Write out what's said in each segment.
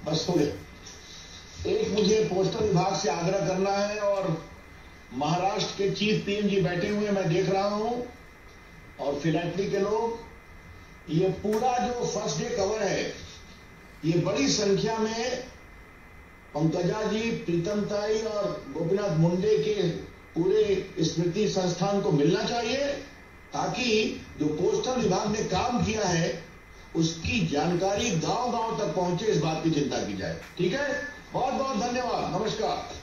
बस हो गया। एक मुझे पोस्टल विभाग से आग्रह करना है, और महाराष्ट्र के चीफ पीएम जी बैठे हुए मैं देख रहा हूं, और फिलैटली के लोग, ये पूरा जो फर्स्ट डे कवर है, ये बड़ी संख्या में पंकजा जी, प्रीतम ताई और गोपीनाथ मुंडे के पूरे स्मृति संस्थान को मिलना चाहिए, ताकि जो पोस्टल विभाग ने काम किया है उसकी जानकारी गांव-गांव तक पहुंचे, इस बात की चिंता की जाए। ठीक है, बहुत बहुत धन्यवाद, नमस्कार।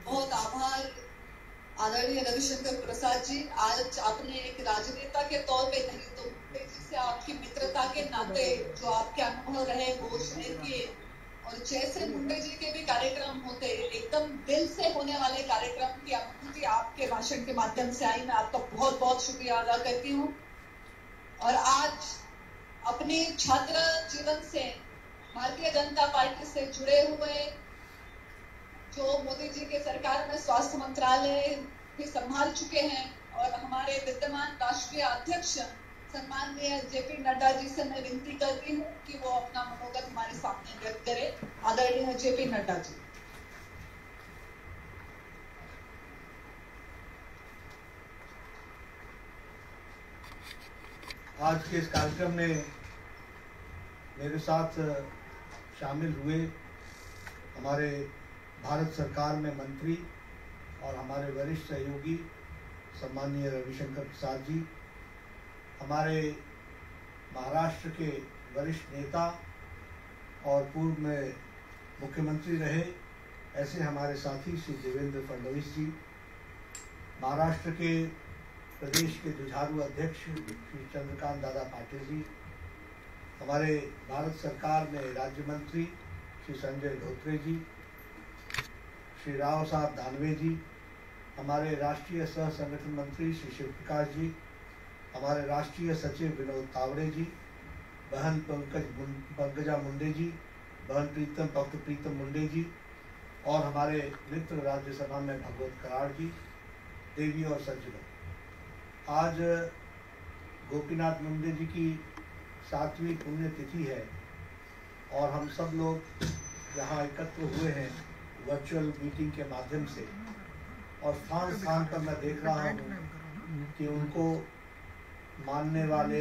बहुत आभार आदरणीय रविशंकर प्रसाद जी। आज आपने एक राजनेता के तौर पे नहीं तो मुंडे जी से आपकी मित्रता के नाते जो आपके अनुभव रहे वो शेयर किए, और जैसे मुंडे जी के भी कार्यक्रम होते, एकदम दिल से होने वाले कार्यक्रम की अनुभूति आपके भाषण के माध्यम से आई। मैं आपका बहुत बहुत शुक्रिया अदा करती हूँ। और आज अपने छात्र जीवन से भारतीय जनता पार्टी से जुड़े हुए, जो मोदी जी के सरकार में स्वास्थ्य मंत्रालय भी संभाल चुके हैं, और हमारे विद्यमान राष्ट्रीय अध्यक्ष सम्माननीय जेपी नड्डा जी से मैं विनती करती हूँ कि वो अपना मनोगत हमारे सामने व्यक्त करें। आदरणीय जेपी नड्डा जी। आज के इस कार्यक्रम में मेरे साथ शामिल हुए हमारे भारत सरकार में मंत्री और हमारे वरिष्ठ सहयोगी सम्माननीय रविशंकर प्रसाद जी, हमारे महाराष्ट्र के वरिष्ठ नेता और पूर्व में मुख्यमंत्री रहे ऐसे हमारे साथी श्री देवेंद्र फडणवीस जी, महाराष्ट्र के प्रदेश के जुझारू अध्यक्ष श्री चंद्रकांत दादा पाटिल जी, हमारे भारत सरकार में राज्य मंत्री श्री संजय धोत्रे जी, श्री राव साहब दानवे जी, हमारे राष्ट्रीय सह संगठन मंत्री श्री शिव प्रकाश जी, हमारे राष्ट्रीय सचिव विनोद तावड़े जी, बहन पंकजा मुंडे जी, बहन डॉक्टर प्रीतम मुंडे जी, और हमारे मित्र राज्यसभा में भगवत कराड़ जी, देवी और सज्जनों, आज गोपीनाथ मुंडे जी की 7वीं पुण्यतिथि है और हम सब लोग यहाँ एकत्र हुए हैं वर्चुअल मीटिंग के माध्यम से, और स्थान पर मैं देख रहा हूँ कि उनको मानने वाले,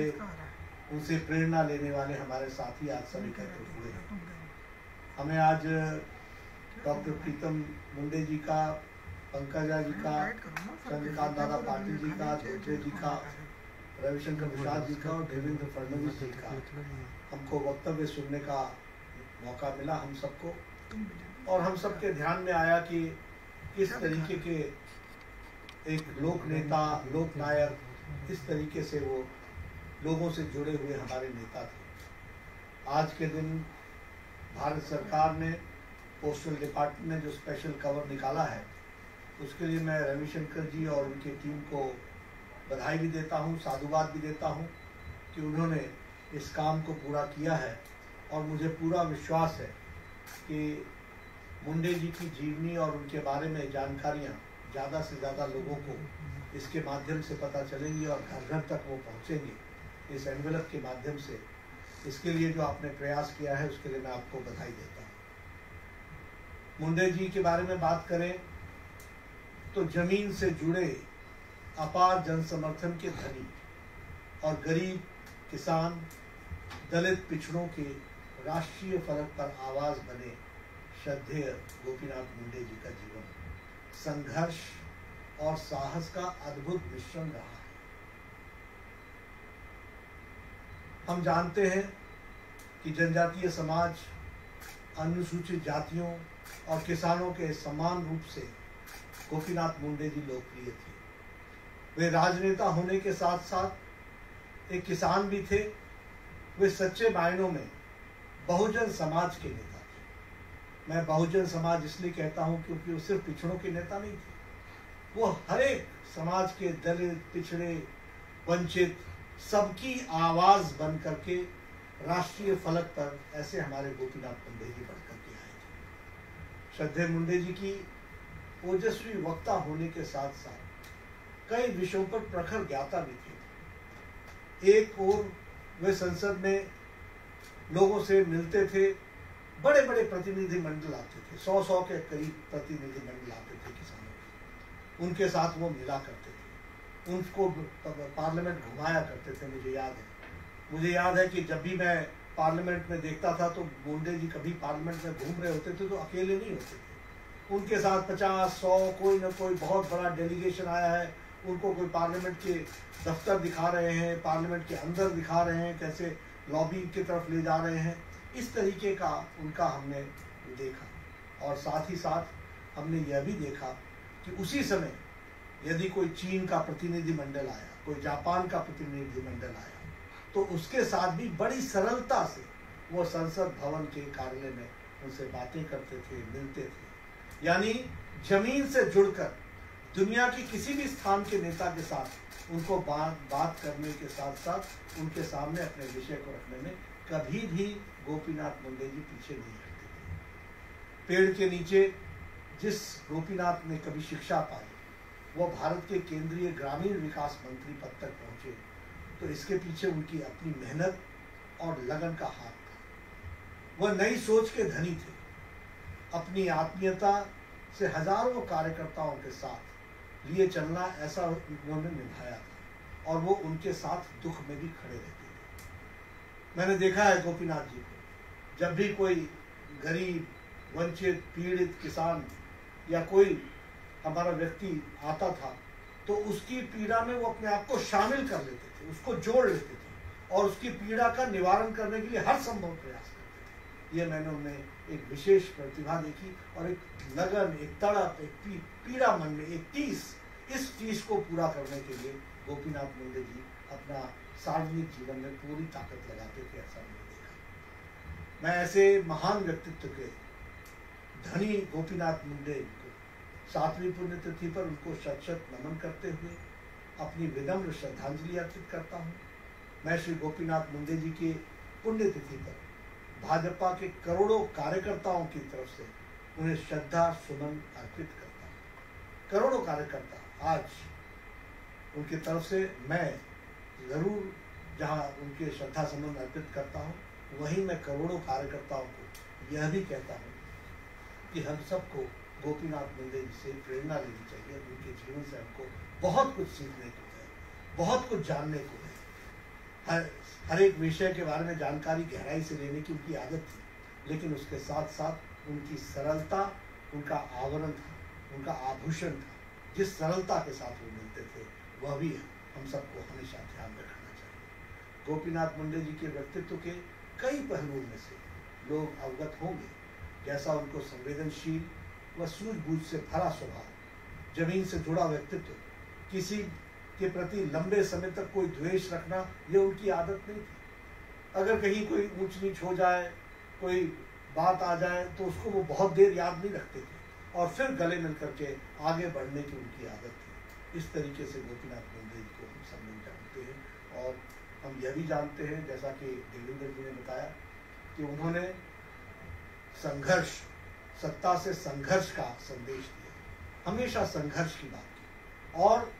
उनसे प्रेरणा लेने वाले हमारे साथी आज सब एकत्र हुए हैं। हमें आज डॉक्टर प्रीतम मुंडे जी का, पंकजा जी का, चंद्रकांत दादा पाटिल जी का, धोत्रे जी का, रविशंकर प्रसाद जी का और देवेंद्र फडणवीस जी का हमको वक्तव्य सुनने का मौका मिला हम सबको, और हम सबके ध्यान में आया कि किस तरीके के एक लोक नेता, लोक नायक, किस तरीके से वो लोगों से जुड़े हुए हमारे नेता थे। आज के दिन भारत सरकार ने, पोस्टल डिपार्टमेंट ने जो स्पेशल कवर निकाला है, उसके लिए मैं रविशंकर जी और उनकी टीम को बधाई भी देता हूँ, साधुवाद भी देता हूँ कि उन्होंने इस काम को पूरा किया है। और मुझे पूरा विश्वास है कि मुंडे जी की जीवनी और उनके बारे में जानकारियाँ ज़्यादा से ज़्यादा लोगों को इसके माध्यम से पता चलेंगी और घर घर तक वो पहुँचेंगे इस एनवेलप के माध्यम से। इसके लिए जो आपने प्रयास किया है उसके लिए मैं आपको बधाई देता हूँ। मुंडे जी के बारे में बात करें तो जमीन से जुड़े अपार जन समर्थन के धनी और गरीब, किसान, दलित, पिछड़ों के राष्ट्रीय फलक पर आवाज बने श्रद्धेय गोपीनाथ मुंडे जी का जीवन संघर्ष और साहस का अद्भुत मिश्रण रहा है। हम जानते हैं कि जनजातीय समाज, अनुसूचित जातियों, और किसानों के समान रूप से गोपीनाथ मुंडे जी लोकप्रिय थे। वे राजनेता होने के साथ साथ एक किसान भी थे। वे सच्चे मायनों में बहुजन समाज के नेता थे। मैं बहुजन समाज इसलिए कहता हूं क्योंकि वो सिर्फ पिछड़ों के नेता नहीं थे, वो हर एक समाज के दलित, पिछड़े, वंचित सबकी आवाज बन करके राष्ट्रीय फलक पर ऐसे हमारे गोपीनाथ मुंडे जी बढ़ करके आए थे। श्रद्धेय मुंडे जी की ओजस्वी वक्ता होने के साथ साथ कई विषयों पर प्रखर ज्ञाता भी थे। एक ओर वे संसद में लोगों से मिलते थे, बड़े बड़े प्रतिनिधि मंडल आते थे, 100 के करीब प्रतिनिधि मंडल आते थे किसानों के, उनके साथ वो मिला करते थे, उनको पार्लियामेंट घुमाया करते थे। मुझे याद है कि जब भी मैं पार्लियामेंट में देखता था तो मुंडे जी कभी पार्लियामेंट में घूम रहे होते थे तो अकेले नहीं होते थे, उनके साथ 50-100 कोई ना कोई बहुत बड़ा डेलीगेशन आया है, उनको कोई पार्लियामेंट के दफ्तर दिखा रहे हैं, पार्लियामेंट के अंदर दिखा रहे हैं, कैसे लॉबी की तरफ ले जा रहे हैं, इस तरीके का उनका हमने देखा। और साथ ही साथ हमने यह भी देखा कि उसी समय यदि कोई चीन का प्रतिनिधि मंडल आया, कोई जापान का प्रतिनिधि मंडल आया, तो उसके साथ भी बड़ी सरलता से वो संसद भवन के कार्यालय में उनसे बातें करते थे, मिलते थे। यानी जमीन से जुड़कर दुनिया की किसी भी स्थान के नेता के साथ उनको बात करने के साथ साथ उनके सामने अपने विषय को रखने में कभी भी गोपीनाथ मुंडे जी पीछे नहीं हटते थे। पेड़ के नीचे जिस गोपीनाथ ने कभी शिक्षा पाई, वो भारत के केंद्रीय ग्रामीण विकास मंत्री पद तक पहुंचे, तो इसके पीछे उनकी अपनी मेहनत और लगन का हाथ था। वह नई सोच के धनी थे। अपनी आत्मीयता से हजारों कार्यकर्ताओं के साथ लिए चलना ऐसा उन्होंने निभाया था और वो उनके साथ दुख में भी खड़े रहते थे। मैंने देखा है गोपीनाथ जी को, जब भी कोई गरीब, वंचित, पीड़ित किसान या कोई हमारा व्यक्ति आता था तो उसकी पीड़ा में वो अपने आप को शामिल कर लेते थे, उसको जोड़ लेते थे और उसकी पीड़ा का निवारण करने के लिए हर संभव प्रयास करते थे। ये मैंने उनमें एक विशेष प्रतिभा देखी और एक लगन, एक तड़प, एक पीड़ा मन में, एक इस चीज को पूरा करने के लिए गोपीनाथ मुंडे जी अपना सार्वजनिक जीवन में पूरी ताकत लगाते थे, ऐसा मैंने देखा। मैं ऐसे महान व्यक्तित्व के धनी गोपीनाथ मुंडे को 7वीं पुण्यतिथि पर उनको शत नमन करते हुए अपनी विनम्र श्रद्धांजलि अर्पित करता हूँ। मैं श्री गोपीनाथ मुंडे जी के पुण्यतिथि पर भाजपा के करोड़ों कार्यकर्ताओं की तरफ से उन्हें श्रद्धा सुमन अर्पित करता हूँ। करोड़ों कार्यकर्ता आज उनकी तरफ से मैं जरूर जहाँ उनके श्रद्धा सुमन अर्पित करता हूँ, वहीं मैं करोड़ों कार्यकर्ताओं को यह भी कहता हूँ कि हम सबको गोपीनाथ मुंडे जी से प्रेरणा लेनी चाहिए। उनके जीवन से हमको बहुत कुछ सीखने को है, बहुत कुछ जानने को है। हर एक विषय के बारे में जानकारी गहराई से लेने की उनकी आदत थी, लेकिन उसके साथ साथ उनकी सरलता उनका आवरण था, उनका आभूषण था। जिस सरलता के साथ वो मिलते थे वह भी हम सबको हमेशा ध्यान रखना चाहिए। गोपीनाथ मुंडे जी के व्यक्तित्व के कई पहलुओं में से लोग अवगत होंगे, जैसा उनको संवेदनशील व सूझबूझ से भरा स्वभाव, जमीन से जुड़ा व्यक्तित्व, किसी के प्रति लंबे समय तक कोई द्वेष रखना, ये उनकी आदत नहीं थी। अगर कहीं कोई ऊंच नीच हो जाए, कोई बात आ जाए तो उसको वो बहुत देर याद नहीं रखते थे और फिर गले मिल करके आगे बढ़ने की उनकी आदत थी। इस तरीके से गोपीनाथ मुंडे जी को हम सब लोग जानते हैं और हम यह भी जानते हैं, जैसा कि देवेंद्र जी ने बताया, कि उन्होंने संघर्ष, सत्ता से संघर्ष का संदेश दिया, हमेशा संघर्ष की बात की और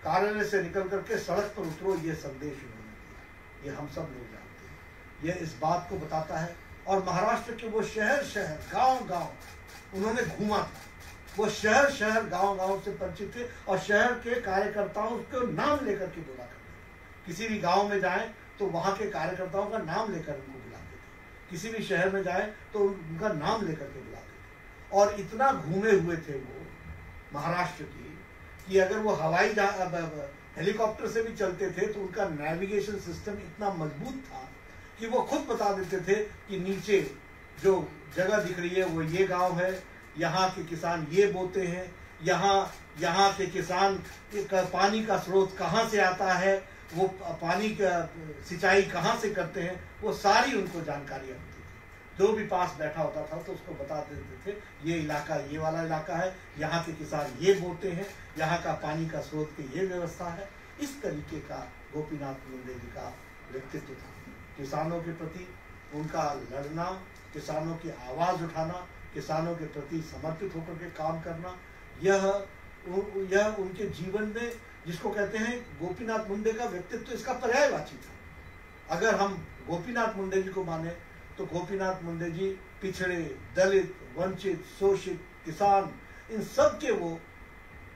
कार्यालय से निकल करके सड़क पर उतरो, ये संदेश उन्होंने दिया। ये हम सब लोग जानते हैं। यह इस बात को बताता है। और महाराष्ट्र के वो शहर शहर, गांव गांव उन्होंने घूमा था। वो शहर शहर, गांव गांव से परिचित थे और शहर के कार्यकर्ताओं को नाम लेकर के बोला करते थे। किसी भी गांव में जाए तो वहां के कार्यकर्ताओं का नाम लेकर उनको बुलाते थे। किसी भी शहर में जाए तो उनका नाम लेकर के बुलाते थे। और इतना घूमे हुए थे वो महाराष्ट्र की कि अगर वो हवाई हेलीकॉप्टर से भी चलते थे तो उनका नेविगेशन सिस्टम इतना मजबूत था कि वो खुद बता देते थे कि नीचे जो जगह दिख रही है वो ये गांव है, यहाँ के किसान ये बोते हैं, यहाँ के किसान का पानी का स्रोत कहाँ से आता है, वो पानी का सिंचाई कहाँ से करते हैं, वो सारी उनको जानकारियाँ होती थी। जो भी पास बैठा होता था तो उसको बता देते थे ये इलाका ये वाला इलाका है, यहाँ के किसान ये बोते हैं, यहाँ का पानी का स्रोत की ये व्यवस्था है। इस तरीके का गोपीनाथ मुंडे जी का व्यक्तित्व था। किसानों के प्रति उनका लड़ना, किसानों की आवाज़ उठाना, किसानों के प्रति समर्पित होकर के काम करना, यह उनके जीवन में, जिसको कहते हैं गोपीनाथ मुंडे का व्यक्तित्व, इसका पर्यायवाची था। अगर हम गोपीनाथ मुंडे जी को माने तो गोपीनाथ मुंडे जी पिछड़े, दलित, वंचित, शोषित, किसान, इन सब के वो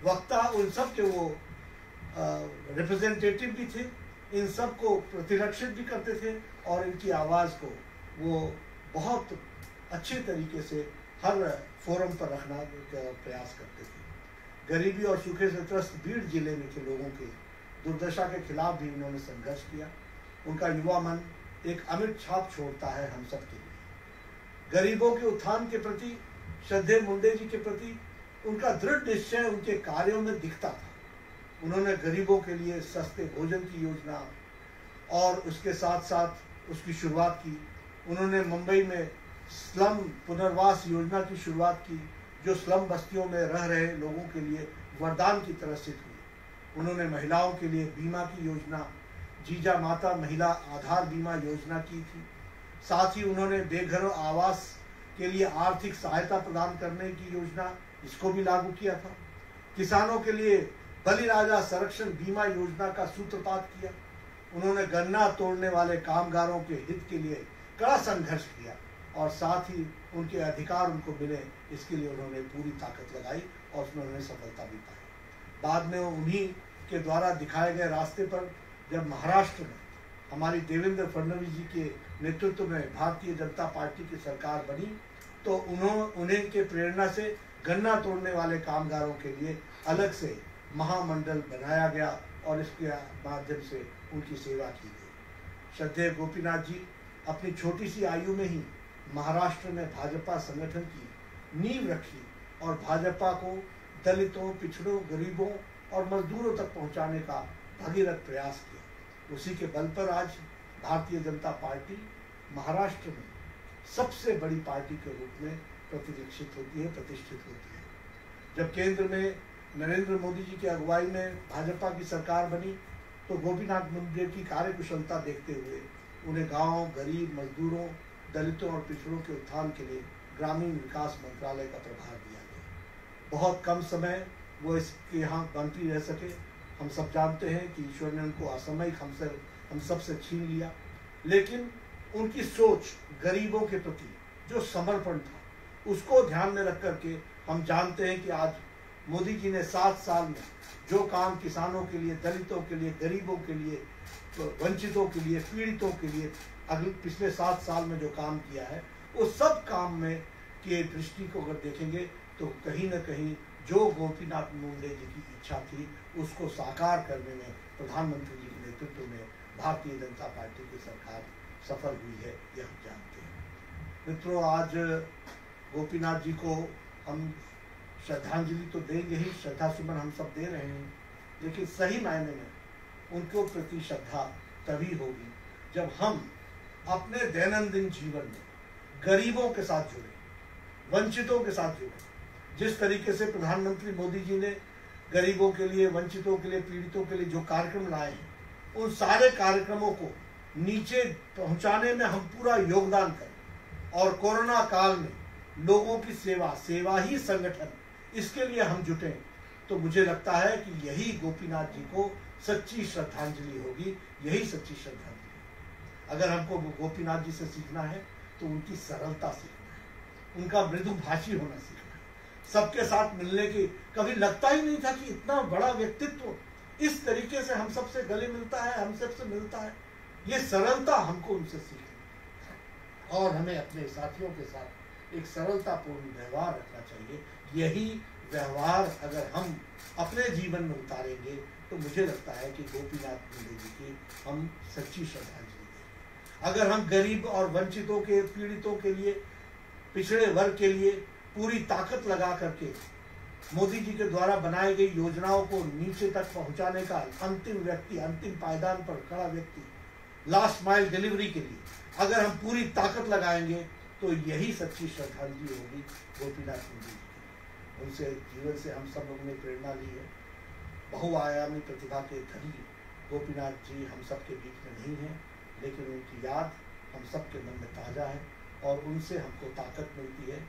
वक्ता, उन सब के वो रिप्रेजेंटेटिव भी थे, इन सब को प्रतिरक्षित भी करते थे और इनकी आवाज़ को वो बहुत अच्छे तरीके से हर फोरम पर रखना का प्रयास करते थे। गरीबी और सूखे से त्रस्त बीड़ जिले में के लोगों के दुर्दशा के खिलाफ भी उन्होंने संघर्ष किया। उनका युवा मन एक अमिट छाप छोड़ता है हम सब के लिए। गरीबों के उत्थान के प्रति, श्रद्धेय मुंडे जी के प्रति उनका दृढ़ निश्चय उनके कार्यों में दिखता था। उन्होंने गरीबों के लिए सस्ते भोजन की योजना और उसके साथ साथ उसकी शुरुआत की। उन्होंने मुंबई में स्लम पुनर्वास योजना की शुरुआत की, जो स्लम बस्तियों में रह रहे लोगों के लिए वरदान की तरह सिद्ध हुई। उन्होंने महिलाओं के लिए बीमा की योजना, जीजा माता महिला आधार बीमा योजना की थी। साथ ही उन्होंने बेघर आवास के लिए आर्थिक सहायता प्रदान करने की योजना, इसको भी लागू किया था। किसानों के लिए बलिराजा संरक्षण बीमा योजना का सूत्रपात किया। उन्होंने गन्ना तोड़ने वाले कामगारों के हित के लिए कड़ा संघर्ष किया और साथ ही उनके अधिकार उनको मिले, इसके लिए उन्होंने पूरी ताकत लगाई और उसमें उन्होंने सफलता भी पाई। बाद में उन्हीं के द्वारा दिखाए गए रास्ते पर जब महाराष्ट्र में हमारी देवेंद्र फडणवीस जी के नेतृत्व में भारतीय जनता पार्टी की सरकार बनी, तो उन्हें के प्रेरणा से गन्ना तोड़ने वाले कामगारों के लिए अलग से महामंडल बनाया गया और इसके माध्यम से उनकी सेवा की गई। श्रद्धेय गोपीनाथ जी अपनी छोटी सी आयु में ही महाराष्ट्र में भाजपा संगठन की नींव रखी और भाजपा को दलितों, पिछड़ों, गरीबों और मजदूरों तक पहुंचाने का भगीरथ प्रयास किया। उसी के बल पर आज भारतीय जनता पार्टी महाराष्ट्र में सबसे बड़ी पार्टी के रूप में प्रतिष्ठित होती है। जब केंद्र में नरेंद्र मोदी जी की अगुवाई में भाजपा की सरकार बनी तो गोपीनाथ मुंडे की कार्यकुशलता देखते हुए उन्हें गांव, गरीब, मजदूरों, दलितों और पिछड़ों के उत्थान के लिए ग्रामीण विकास मंत्रालय का प्रभार दिया गया। बहुत कम समय वो इसके यहाँ मंत्री रह सके। हम सब जानते हैं कि ईश्वर ने उनको असामयिक हम सब से छीन लिया, लेकिन उनकी सोच गरीबों के प्रति जो समर्पण था उसको ध्यान में रख करके हम जानते हैं कि आज मोदी जी ने 7 साल में जो काम किसानों के लिए, दलितों के लिए, गरीबों के लिए, वंचितों के लिए, पीड़ितों के लिए पिछले 7 साल में जो काम किया है, उस सब काम में के दृष्टि को अगर देखेंगे तो कहीं न कहीं जो गोपीनाथ मुंडे जी की इच्छा थी उसको साकार करने में प्रधानमंत्री जी के नेतृत्व में भारतीय जनता पार्टी की सरकार सफल हुई है, यह हम जानते हैं। मित्रों, आज गोपीनाथ जी को हम श्रद्धांजलि तो देंगे ही, श्रद्धा सुमन हम सब दे रहे हैं, लेकिन सही मायने में उनके प्रति श्रद्धा तभी होगी जब हम अपने दैनंदिन जीवन में गरीबों के साथ जुड़े, वंचितों के साथ जुड़े। जिस तरीके से प्रधानमंत्री मोदी जी ने गरीबों के लिए, वंचितों के लिए, पीड़ितों के लिए जो कार्यक्रम लाए हैं, उन सारे कार्यक्रमों को नीचे पहुंचाने में हम पूरा योगदान करें और कोरोना काल में लोगों की सेवा ही संगठन, इसके लिए हम जुटें, तो मुझे लगता है कि यही गोपीनाथ जी को सच्ची श्रद्धांजलि होगी, यही सच्ची श्रद्धांजलि। अगर हमको गोपीनाथ जी से सीखना है तो उनकी सरलता सीखना है, उनका मृदु भाषी होना सीखना है, सबके साथ मिलने की, कभी लगता ही नहीं था कि इतना बड़ा व्यक्तित्व इस तरीके से हम सबसे गले मिलता है, हम सबसे मिलता है। ये सरलता हमको उनसे सीखनी और हमें अपने साथियों के साथ एक सरलतापूर्ण व्यवहार रखना चाहिए। यही व्यवहार अगर हम अपने जीवन में उतारेंगे तो मुझे लगता है कि गोपीनाथ मुंडे जी की हम सच्ची श्रद्धांजलि देंगे। अगर हम गरीब और वंचितों के, पीड़ितों के लिए पिछड़े वर्ग के लिए पूरी ताकत लगा करके मोदी जी के द्वारा बनाई गई योजनाओं को नीचे तक पहुंचाने का अंतिम व्यक्ति, अंतिम पायदान पर खड़ा व्यक्ति, लास्ट माइल डिलीवरी के लिए अगर हम पूरी ताकत लगाएंगे तो यही सच्ची श्रद्धांजलि होगी गोपीनाथ मुंडे जी। उनसे जीवन से हम सब लोगों ने प्रेरणा ली है। बहुआयामी प्रतिभा के धनी गोपीनाथ जी हम सब के बीच में नहीं हैं, लेकिन उनकी याद हम सब के मन में ताज़ा है और उनसे हमको ताकत मिलती है।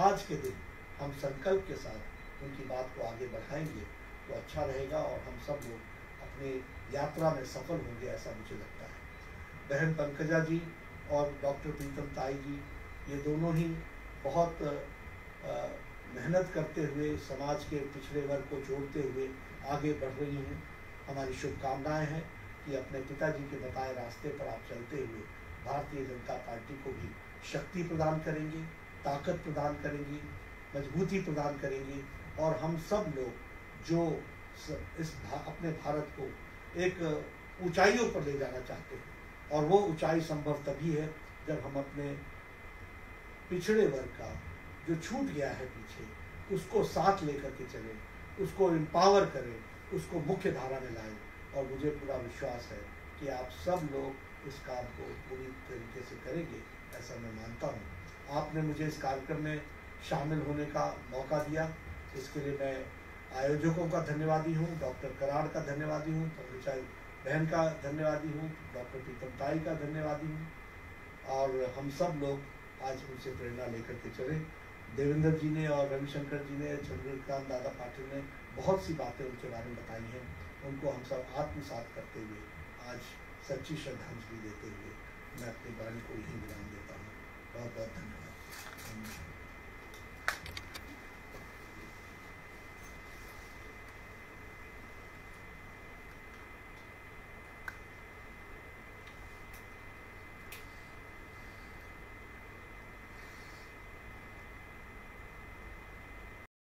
आज के दिन हम संकल्प के साथ उनकी बात को आगे बढ़ाएंगे तो अच्छा रहेगा और हम सब लोग अपने यात्रा में सफल होंगे, ऐसा मुझे लगता है। बहन पंकजा जी और डॉक्टर प्रीतम ताई जी ये दोनों ही बहुत मेहनत करते हुए समाज के पिछड़े वर्ग को जोड़ते हुए आगे बढ़ रही हैं। हमारी शुभकामनाएं हैं कि अपने पिताजी के बताए रास्ते पर आप चलते हुए भारतीय जनता पार्टी को भी शक्ति प्रदान करेंगे, ताकत प्रदान करेंगी, मजबूती प्रदान करेंगी और हम सब लोग जो अपने भारत को एक ऊंचाइयों पर ले जाना चाहते हैं, और वो ऊंचाई संभव तभी है जब हम अपने पिछड़े वर्ग का जो छूट गया है पीछे, उसको साथ लेकर के चलें, उसको एम्पावर करें, उसको मुख्य धारा में लाएं। और मुझे पूरा विश्वास है कि आप सब लोग इस काम को पूरी तरीके से करेंगे, ऐसा मैं मानता हूँ। आपने मुझे इस कार्यक्रम में शामिल होने का मौका दिया, इसके लिए मैं आयोजकों का धन्यवादी हूँ, डॉक्टर कराड़ का धन्यवादी हूँ, पंकजा बहन का धन्यवादी हूँ, डॉक्टर प्रीतम ताई का धन्यवादी हूँ। और हम सब लोग आज उनसे प्रेरणा लेकर के चले। देवेंद्र जी ने और रविशंकर जी ने, चंद्रकांत दादा पाटिल ने बहुत सी बातें उनके बारे में बताई हैं। उनको हम सब आत्मसात करते हुए आज सच्ची श्रद्धांजलि देते हुए मैं अपनी वाणी को यहीं विराम देता हूँ। बहुत बहुत धन्यवाद।